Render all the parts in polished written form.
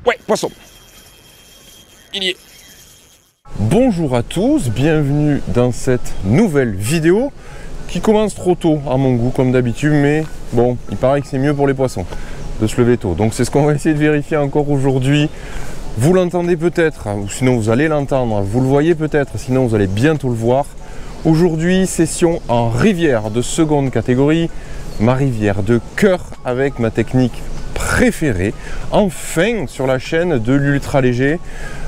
Ouais, poisson. Il y est. Bonjour à tous, bienvenue dans cette nouvelle vidéo qui commence trop tôt à mon goût comme d'habitude, mais bon, il paraît que c'est mieux pour les poissons de se lever tôt. Donc c'est ce qu'on va essayer de vérifier encore aujourd'hui. Vous l'entendez peut-être, ou sinon vous allez l'entendre, vous le voyez peut-être, sinon vous allez bientôt le voir. Aujourd'hui, session en rivière de seconde catégorie, ma rivière de cœur avec ma technique préférée, enfin sur la chaîne de l'ultra léger.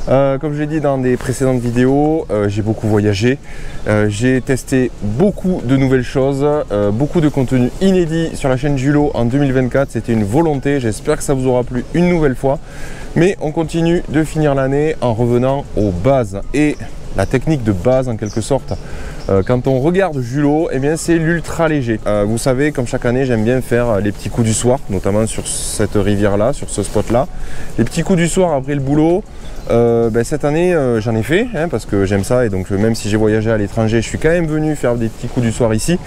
Comme je l'ai dit dans des précédentes vidéos, j'ai beaucoup voyagé, j'ai testé beaucoup de nouvelles choses, beaucoup de contenu inédit sur la chaîne Julot en 2024, c'était une volonté, j'espère que ça vous aura plu une nouvelle fois, mais on continue de finir l'année en revenant aux bases, et la technique de base en quelque sorte, quand on regarde Julot, eh bien c'est l'ultra léger. Vous savez, comme chaque année, j'aime bien faire les petits coups du soir, notamment sur cette rivière-là, sur ce spot-là. Les petits coups du soir après le boulot, cette année j'en ai fait, hein, parce que j'aime ça, et donc même si j'ai voyagé à l'étranger, je suis quand même venu faire des petits coups du soir ici.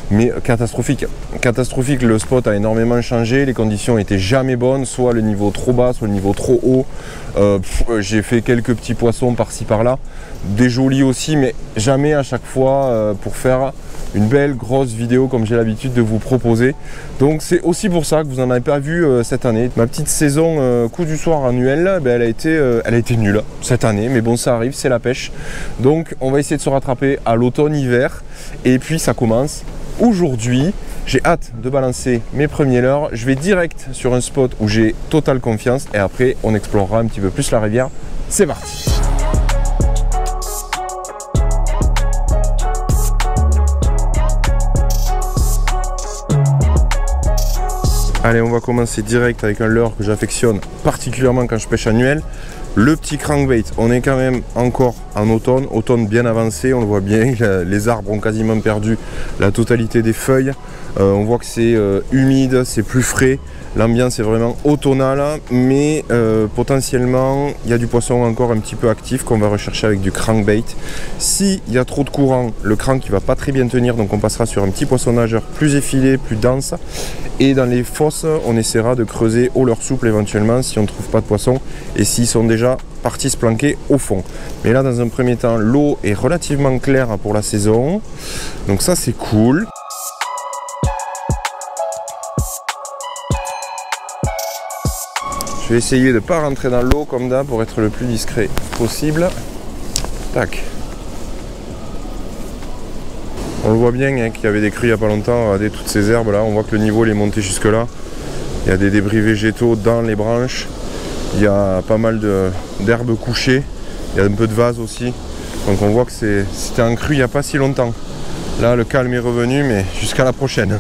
Mais catastrophique, catastrophique, le spot a énormément changé, les conditions étaient jamais bonnes, soit le niveau trop bas, soit le niveau trop haut. J'ai fait quelques petits poissons par-ci par-là, des jolis aussi, mais jamais à chaque fois pour faire une belle grosse vidéo comme j'ai l'habitude de vous proposer. Donc c'est aussi pour ça que vous n'en avez pas vu cette année. Ma petite saison coup du soir annuelle, elle a été nulle cette année, mais bon, ça arrive, c'est la pêche. Donc on va essayer de se rattraper à l'automne-hiver, et puis ça commence aujourd'hui. J'ai hâte de balancer mes premiers leurres. Je vais direct sur un spot où j'ai totale confiance, et après on explorera un petit peu plus la rivière. C'est parti. Allez, on va commencer direct avec un leurre que j'affectionne particulièrement quand je pêche annuel. Le petit crankbait. On est quand même encore en automne, automne bien avancé, on le voit bien, les arbres ont quasiment perdu la totalité des feuilles. On voit que c'est humide, c'est plus frais, l'ambiance est vraiment automnale, mais potentiellement il y a du poisson encore un petit peu actif qu'on va rechercher avec du crankbait. S'il y a trop de courant, le crank il va pas très bien tenir, donc on passera sur un petit poisson nageur plus effilé, plus dense. Et dans les fosses, on essaiera de creuser au leurre souple éventuellement si on ne trouve pas de poisson et s'ils sont déjà partis se planquer au fond. Mais là, dans un premier temps, l'eau est relativement claire pour la saison, donc ça c'est cool. Je vais essayer de ne pas rentrer dans l'eau comme d'hab pour être le plus discret possible. Tac. On le voit bien hein, qu'il y avait des crues il n'y a pas longtemps. Regardez toutes ces herbes là, on voit que le niveau est monté jusque là. Il y a des débris végétaux dans les branches. Il y a pas mal d'herbes couchées. Il y a un peu de vase aussi. Donc on voit que c'était en crue il n'y a pas si longtemps. Là le calme est revenu, mais jusqu'à la prochaine.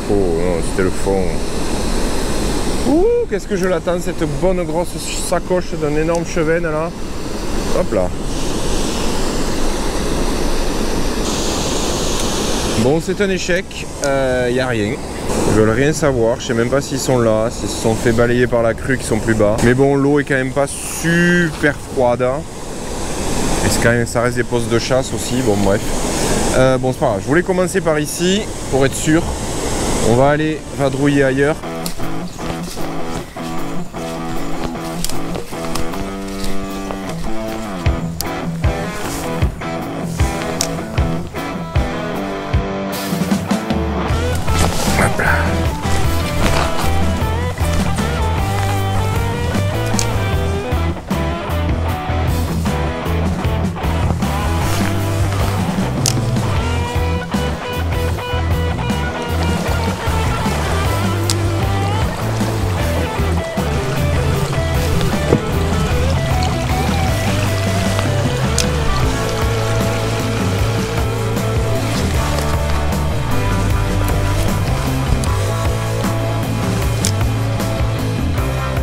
Non, c'était le fond. Ouh, qu'est-ce que je l'attends, cette bonne grosse sacoche d'un énorme chevenne là. Hop là. Bon, c'est un échec, y a rien. Ils veulent rien savoir, je sais même pas s'ils sont là, s'ils se sont fait balayer par la crue qui sont plus bas. Mais bon, l'eau est quand même pas super froide. Et quand même, ça reste des postes de chasse aussi, bon bref. Bon, c'est pas grave, je voulais commencer par ici pour être sûr. On va aller vadrouiller ailleurs. Hop là.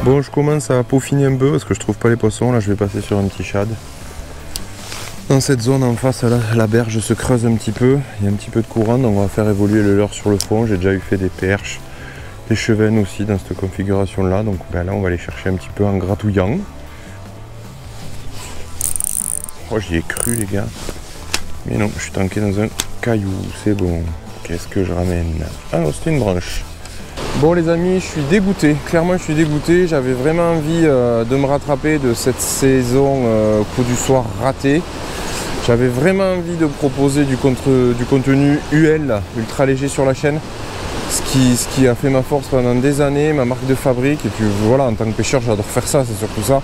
Bon, je commence à peaufiner un peu parce que je trouve pas les poissons. Là, je vais passer sur un petit shad. Dans cette zone en face, là, la berge se creuse un petit peu, il y a un petit peu de courant, donc on va faire évoluer le leurre sur le fond. J'ai déjà eu fait des perches, des chevennes aussi dans cette configuration là, donc ben là on va aller chercher un petit peu en gratouillant. Oh, j'y ai cru les gars, mais non, je suis tanké dans un caillou, c'est bon. Qu'est-ce que je ramène? Ah non, c'était une branche. Bon les amis, je suis dégoûté, clairement je suis dégoûté, j'avais vraiment envie de me rattraper de cette saison coup du soir ratée. J'avais vraiment envie de proposer du contenu UL, ultra léger sur la chaîne, ce qui a fait ma force pendant des années, ma marque de fabrique, et puis voilà, en tant que pêcheur j'adore faire ça, c'est surtout ça.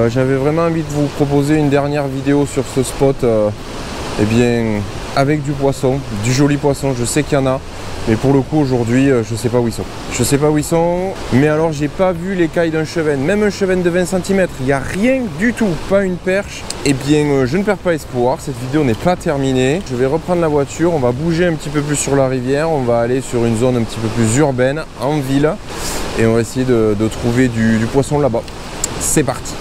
J'avais vraiment envie de vous proposer une dernière vidéo sur ce spot, eh bien, avec du poisson, du joli poisson, je sais qu'il y en a. Mais pour le coup aujourd'hui, je sais pas où ils sont. Je sais pas où ils sont, mais alors j'ai pas vu l'écaille d'un chevenne, même un chevenne de 20 cm, il n'y a rien du tout, pas une perche. Eh bien je ne perds pas espoir, cette vidéo n'est pas terminée. Je vais reprendre la voiture, on va bouger un petit peu plus sur la rivière, on va aller sur une zone un petit peu plus urbaine, en ville, et on va essayer de trouver du poisson là-bas. C'est parti.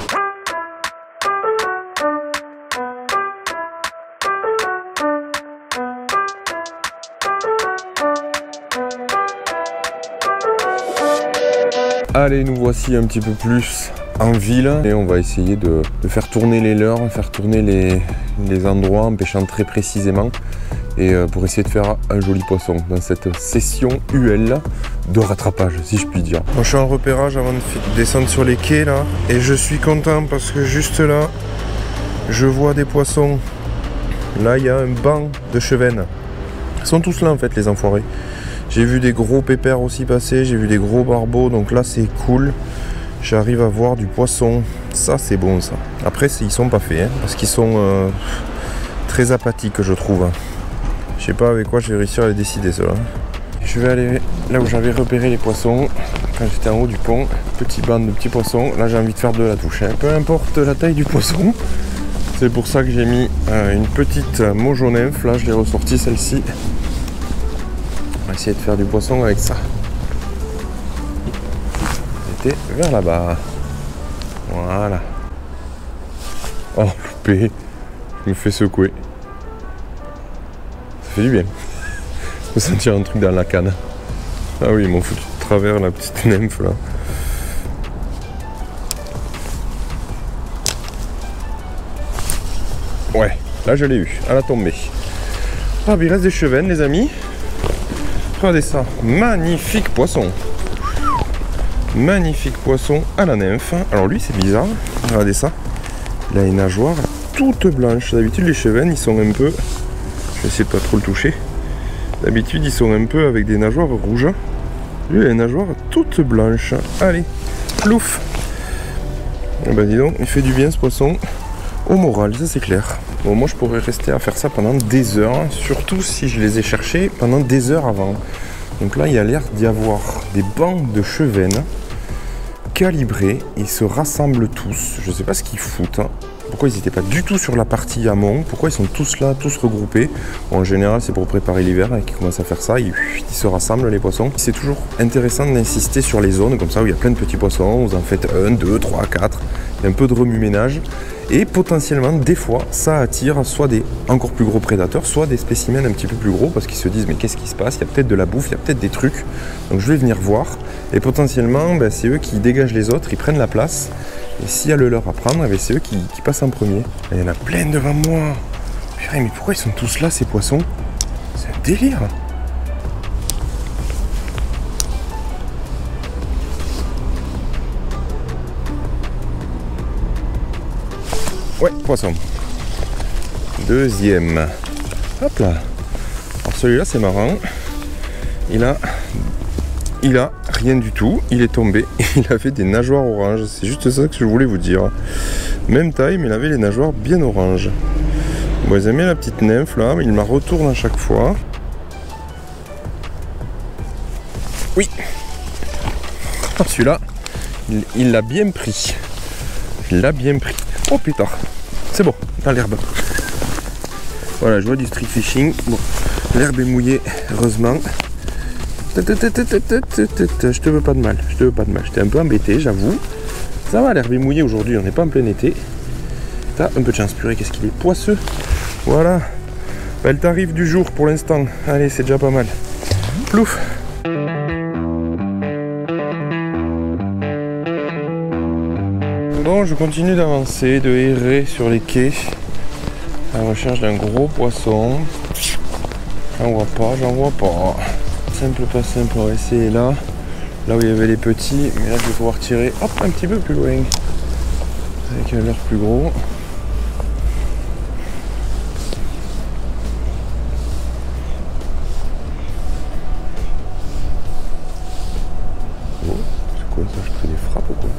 Allez, nous voici un petit peu plus en ville et on va essayer de faire tourner les leurres, faire tourner les endroits en pêchant très précisément et pour essayer de faire un joli poisson dans cette session UL de rattrapage, si je puis dire. Bon, je suis en repérage avant de descendre sur les quais là et je suis content parce que juste là, je vois des poissons. Là, il y a un banc de chevennes. Ils sont tous là en fait, les enfoirés. J'ai vu des gros pépères aussi passer, j'ai vu des gros barbeaux, donc là c'est cool. J'arrive à voir du poisson, ça c'est bon ça. Après ils sont pas faits, hein, parce qu'ils sont très apathiques je trouve. Je sais pas avec quoi je vais réussir à les décider ceux-là. Je vais aller là où j'avais repéré les poissons, quand j'étais en haut du pont, petit banc de petits poissons. Là j'ai envie de faire de la touche, hein. Peu importe la taille du poisson. C'est pour ça que j'ai mis une petite mojo-nymphe, là je l'ai ressorti celle-ci. On va essayer de faire du poisson avec ça. C'était vers là-bas. Voilà. Oh, loupé. Je me fais secouer. Ça fait du bien. Je peux sentir un truc dans la canne. Ah oui, ils m'ont foutu de travers la petite nymphe là. Ouais, là je l'ai eu, à la tombée. Ah, mais il reste des chevennes les amis. Regardez ça, magnifique poisson. Magnifique poisson à la nymphe. Alors lui c'est bizarre, regardez ça. Il a une nageoire toute blanche. D'habitude les chevennes ils sont un peu... Je vais essayer de pas trop le toucher. D'habitude ils sont un peu avec des nageoires rouges. Lui il a une nageoire toute blanche. Allez, plouf. Et ben dis donc, il fait du bien ce poisson. Au moral, ça c'est clair. Bon, moi je pourrais rester à faire ça pendant des heures, surtout si je les ai cherchés pendant des heures avant. Donc là il y a l'air d'y avoir des bancs de chevennes calibrés, ils se rassemblent tous, je sais pas ce qu'ils foutent, hein. Pourquoi ils n'étaient pas du tout sur la partie amont, pourquoi ils sont tous là, tous regroupés. Bon, en général c'est pour préparer l'hiver, et qu'ils commencent à faire ça, ils se rassemblent les poissons. C'est toujours intéressant d'insister sur les zones comme ça où il y a plein de petits poissons, vous en faites 1, 2, 3, 4, il y a un peu de remue-ménage. Et potentiellement, des fois, ça attire soit des encore plus gros prédateurs, soit des spécimens un petit peu plus gros parce qu'ils se disent mais qu'est-ce qui se passe? Il y a peut-être de la bouffe, il y a peut-être des trucs. Donc je vais venir voir. Et potentiellement, ben, c'est eux qui dégagent les autres, ils prennent la place. Et s'il y a le leur à prendre, ben, c'est eux qui passent en premier. Et il y en a plein devant moi. Purée, mais pourquoi ils sont tous là ces poissons? C'est un délire. Ouais, poisson. Deuxième. Hop là. Alors celui-là c'est marrant. Il a rien du tout. Il est tombé. Il avait des nageoires oranges. C'est juste ça que je voulais vous dire. Même taille, mais il avait les nageoires bien oranges. Bon, ils aimaient la petite nymphe là, mais il m'a retourne à chaque fois. Oui. Celui-là, il l'a bien pris. Il l'a bien pris. Oh putain. C'est bon, dans l'herbe. Voilà, je vois du street fishing. Bon, l'herbe est mouillée, heureusement. Je te veux pas de mal, je te veux pas de mal. J'étais un peu embêté, j'avoue. Ça va, l'herbe est mouillée aujourd'hui, on n'est pas en plein été. T'as un peu de chance, purée, qu'est-ce qu'il est poisseux. Voilà. Bah, le tarif du jour pour l'instant. Allez, c'est déjà pas mal. Plouf. Bon, je continue d'avancer, de errer sur les quais à la recherche d'un gros poisson. J'en vois pas. Simple, pas simple, on va essayer là. Là où il y avait les petits, mais là je vais pouvoir tirer hop, un petit peu plus loin. Avec un leurre plus gros. Oh, c'est quoi ça? Je fais des frappes ou quoi?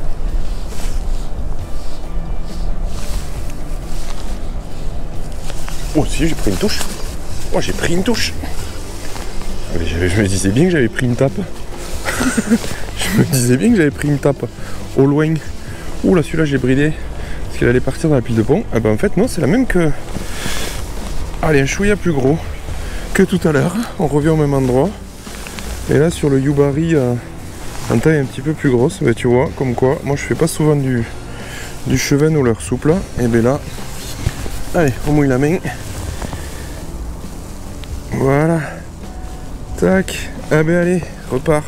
Oh si, j'ai pris une touche. Oh, j'ai pris une touche. Je me disais bien que j'avais pris une tape. Je me disais bien que j'avais pris une tape. Au loin. Ouh là, celui-là, j'ai bridé. Parce qu'il allait partir dans la pile de pont. Ah ben en fait, non, c'est la même que... Allez, un chouïa plus gros que tout à l'heure. On revient au même endroit. Et là, sur le Yubari, en taille un petit peu plus grosse. Ben, tu vois, comme quoi, moi, je fais pas souvent du cheven ou leur souple. Et ben là... Allez, on mouille la main. Voilà. Tac. Ah ben allez, repart.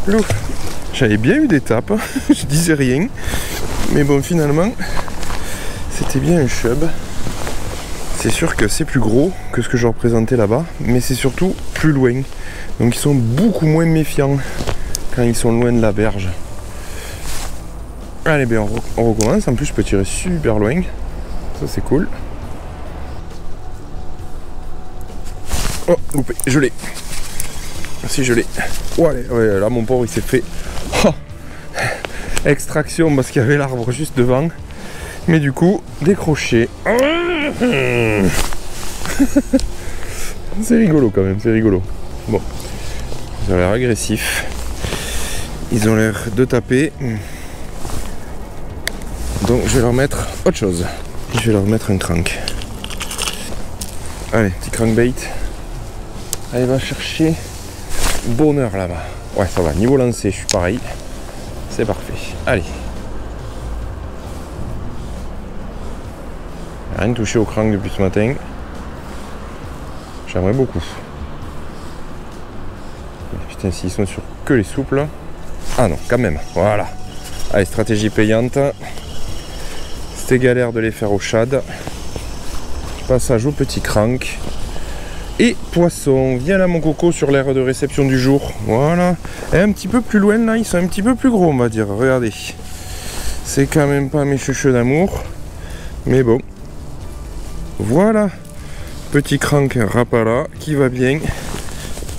Plouf. J'avais bien eu des tapes. Je disais rien. Mais bon, finalement, c'était bien un chub. C'est sûr que c'est plus gros que ce que je représentais là-bas. Mais c'est surtout plus loin. Donc ils sont beaucoup moins méfiants quand ils sont loin de la berge. Allez, ben on recommence. En plus, je peux tirer super loin. Ça c'est cool. Oh, loupé, je l'ai. Si je l'ai. Oh, allez, ouais, là mon pauvre il s'est fait extraction parce qu'il y avait l'arbre juste devant. Mais du coup, décroché. C'est rigolo quand même, c'est rigolo. Bon, ils ont l'air agressifs. Ils ont l'air de taper. Donc je vais leur mettre autre chose. Je vais leur mettre un crank. Allez, petit crankbait. Allez, va chercher bonheur là-bas. Ouais, ça va. Niveau lancé, je suis pareil. C'est parfait. Allez. Rien touché au crank depuis ce matin. J'aimerais beaucoup. Putain, s'ils sont sur que les souples. Ah non, quand même. Voilà. Allez, stratégie payante. C'était galère de les faire au shad. Passage au petit crank. Et poisson, viens là mon coco sur l'aire de réception du jour. Voilà. Et un petit peu plus loin là, ils sont un petit peu plus gros on va dire. Regardez. C'est quand même pas mes cheveux d'amour. Mais bon. Voilà. Petit crank rapala qui va bien.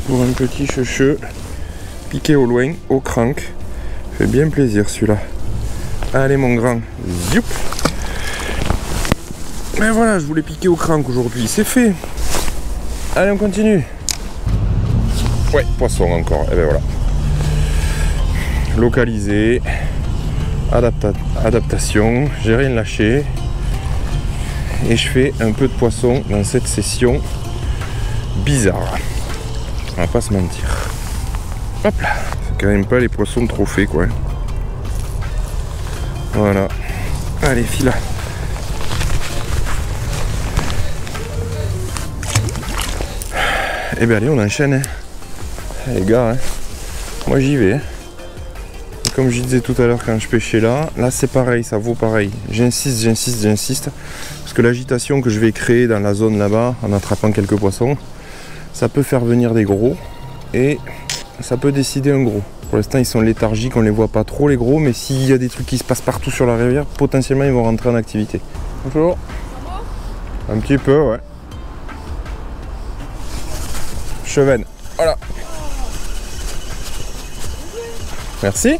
Pour un petit cheveu. Piqué au loin, au crank. Fait bien plaisir celui-là. Allez mon grand. Zoup. Et voilà, je voulais piquer au crank aujourd'hui, c'est fait. Allez, on continue. Ouais, poisson encore, et ben voilà. Localisé. Adaptation, j'ai rien lâché. Et je fais un peu de poisson dans cette session bizarre. On va pas se mentir. Hop là. C'est quand même pas les poissons de trophée quoi. Voilà. Allez, file. Et bien allez, on enchaîne. Hein. Les gars, hein. Moi j'y vais. Hein. Comme je disais tout à l'heure quand je pêchais là c'est pareil, ça vaut pareil. J'insiste. Parce que l'agitation que je vais créer dans la zone là-bas, en attrapant quelques poissons, ça peut faire venir des gros. Et ça peut décider un gros. Pour l'instant ils sont léthargiques, on les voit pas trop les gros, mais s'il y a des trucs qui se passent partout sur la rivière, potentiellement ils vont rentrer en activité. Bonjour. Un petit peu, ouais. Cheven, voilà. Merci.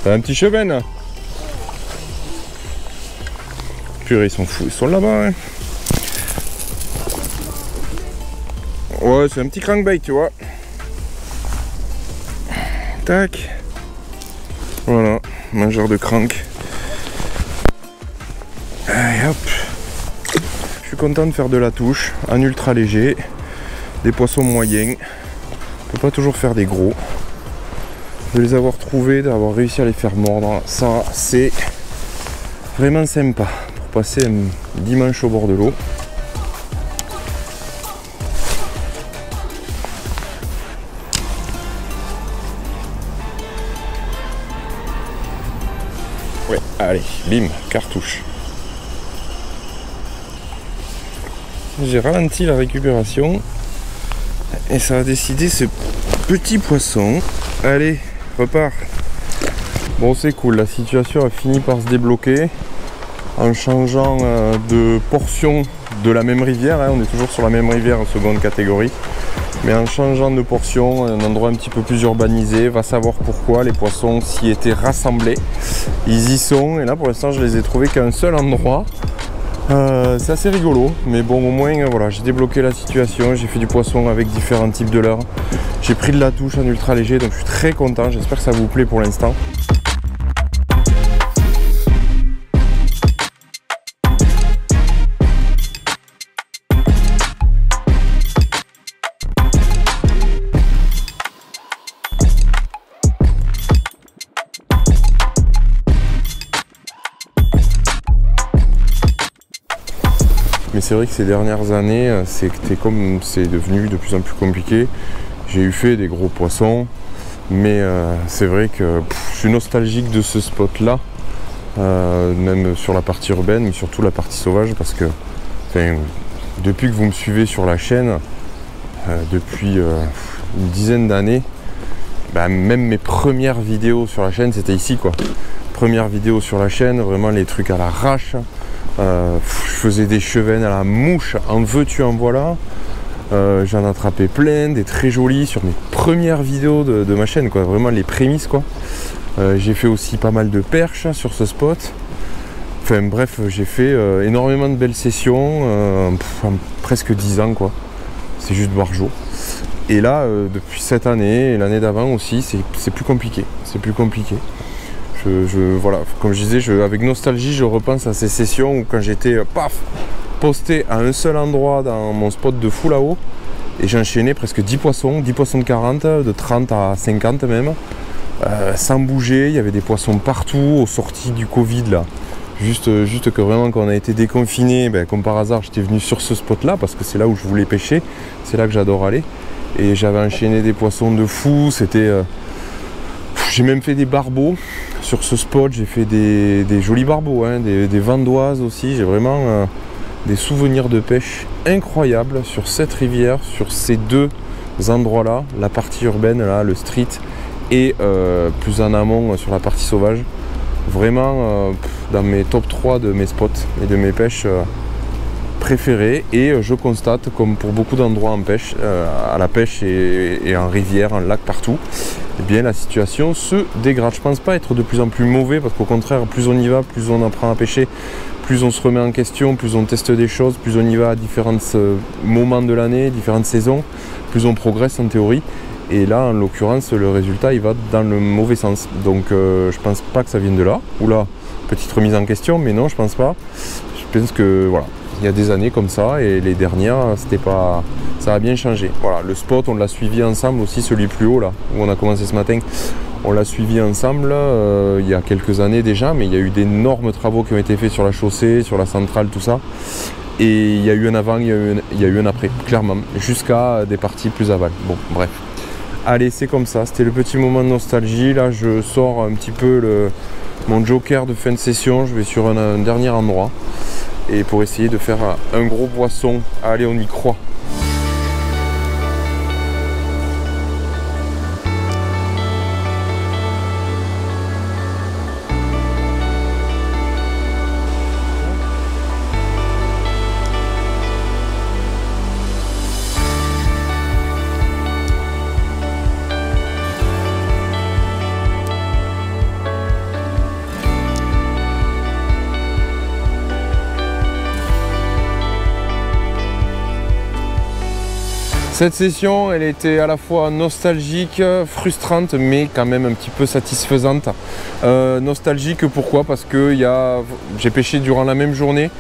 T'as un petit cheven. Purée, ils sont fous, ils sont là-bas. Hein. Ouais, c'est un petit crankbait, tu vois. Tac. Voilà, mangeur de crank. Allez, hop. Je suis content de faire de la touche en ultra léger. Des poissons moyens. On peut pas toujours faire des gros. De les avoir trouvés, d'avoir réussi à les faire mordre, ça c'est vraiment sympa pour passer un dimanche au bord de l'eau. Ouais, allez, bim, cartouche. J'ai ralenti la récupération et ça a décidé ce petit poisson. Allez, repart. Bon, c'est cool, la situation a fini par se débloquer en changeant de portion de la même rivière, hein. On est toujours sur la même rivière en seconde catégorie, mais en changeant de portion, un endroit un petit peu plus urbanisé, va savoir pourquoi les poissons s'y étaient rassemblés. Ils y sont, et là pour l'instant je les ai trouvés qu'à un seul endroit. C'est assez rigolo, mais bon, au moins voilà, j'ai débloqué la situation, j'ai fait du poisson avec différents types de leurres, j'ai pris de la touche en ultra léger, donc je suis très content, j'espère que ça vous plaît pour l'instant. Mais c'est vrai que ces dernières années, c'est devenu de plus en plus compliqué. J'ai eu fait des gros poissons, mais c'est vrai que je suis nostalgique de ce spot-là, même sur la partie urbaine, mais surtout la partie sauvage, parce que depuis que vous me suivez sur la chaîne, depuis une dizaine d'années, même mes premières vidéos sur la chaîne, c'était ici, quoi. Première vidéo sur la chaîne, vraiment les trucs à l'arrache. Je faisais des chevennes à la mouche, en veux-tu en voilà. J'en attrapais plein, des très jolis sur mes premières vidéos de ma chaîne, quoi. Vraiment les prémices, quoi. J'ai fait aussi pas mal de perches sur ce spot. Enfin bref, j'ai fait énormément de belles sessions, en presque 10 ans, quoi. C'est juste barjo. Et là, depuis cette année et l'année d'avant aussi, c'est plus compliqué. C'est plus compliqué. Voilà, comme je disais, avec nostalgie, je repense à ces sessions où quand j'étais posté à un seul endroit dans mon spot de fou là-haut, et j'enchaînais presque 10 poissons de 40, de 30 à 50 même, sans bouger. Il y avait des poissons partout, aux sorties du Covid là. Juste que vraiment quand on a été déconfiné, comme par hasard, j'étais venu sur ce spot là parce que c'est là où je voulais pêcher, c'est là que j'adore aller. Et j'avais enchaîné des poissons de fou, c'était... J'ai même fait des barbeaux sur ce spot, j'ai fait des jolis barbeaux, hein, des vandoises aussi. J'ai vraiment des souvenirs de pêche incroyables sur cette rivière, sur ces deux endroits-là, la partie urbaine, là, le street, et plus en amont sur la partie sauvage. Vraiment dans mes top 3 de mes spots et de mes pêches préférées. Et je constate, comme pour beaucoup d'endroits en pêche, à la pêche et en rivière, en lac, partout, eh bien la situation se dégrade. Je pense pas être de plus en plus mauvais, parce qu'au contraire, plus on y va, plus on apprend à pêcher, plus on se remet en question, plus on teste des choses, plus on y va à différents moments de l'année, différentes saisons, plus on progresse en théorie. Et là, en l'occurrence, le résultat, il va dans le mauvais sens. Donc je pense pas que ça vienne de là. Oula, petite remise en question, mais non, je pense pas. Je pense que voilà, il y a des années comme ça, et les dernières, c'était pas... ça a bien changé. Voilà, le spot, on l'a suivi ensemble aussi, celui plus haut là, où on a commencé ce matin. On l'a suivi ensemble il y a quelques années déjà, mais il y a eu d'énormes travaux qui ont été faits sur la chaussée, sur la centrale, tout ça. Et il y a eu un avant, il y a eu un après, clairement, jusqu'à des parties plus aval. Bon, bref. Allez, c'est comme ça, c'était le petit moment de nostalgie. Là, je sors un petit peu mon joker de fin de session. Je vais sur un dernier endroit, et pour essayer de faire un gros poisson. Allez, on y croit. Cette session, elle était à la fois nostalgique, frustrante, mais quand même un petit peu satisfaisante. Nostalgique, pourquoi? Parce que j'ai pêché durant la même journée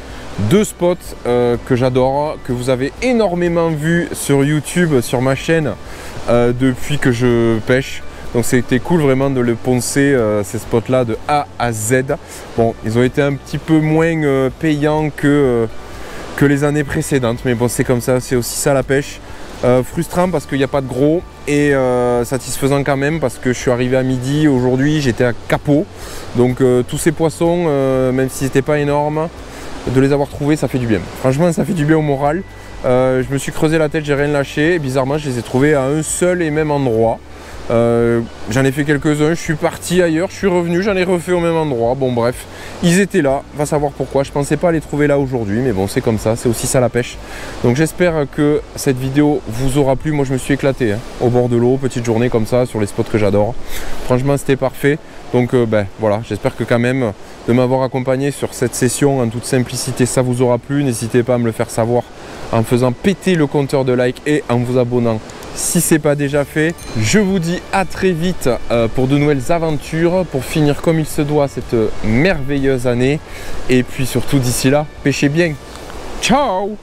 deux spots que j'adore, que vous avez énormément vu sur YouTube, sur ma chaîne, depuis que je pêche. Donc c'était cool vraiment de le poncer ces spots là de A à Z. Bon, ils ont été un petit peu moins payants que les années précédentes, mais bon, c'est comme ça, c'est aussi ça la pêche. Frustrant parce qu'il n'y a pas de gros et satisfaisant quand même parce que je suis arrivé à midi aujourd'hui, j'étais à capot. Donc tous ces poissons, même s'ils n'étaient pas énormes, de les avoir trouvés, ça fait du bien. Franchement, ça fait du bien au moral. Je me suis creusé la tête, j'ai rien lâché et bizarrement, je les ai trouvés à un seul et même endroit. J'en ai fait quelques-uns, je suis parti ailleurs, je suis revenu, j'en ai refait au même endroit. Bon bref, ils étaient là, va savoir pourquoi. Je pensais pas les trouver là aujourd'hui, mais bon, c'est comme ça, c'est aussi ça la pêche. Donc j'espère que cette vidéo vous aura plu. Moi je me suis éclaté hein, au bord de l'eau, petite journée comme ça sur les spots que j'adore. Franchement c'était parfait. Donc voilà, j'espère que quand même de m'avoir accompagné sur cette session en toute simplicité, ça vous aura plu. N'hésitez pas à me le faire savoir en faisant péter le compteur de like et en vous abonnant si ce n'est pas déjà fait. Je vous dis à très vite pour de nouvelles aventures, pour finir comme il se doit cette merveilleuse année. Et puis surtout d'ici là, pêchez bien. Ciao!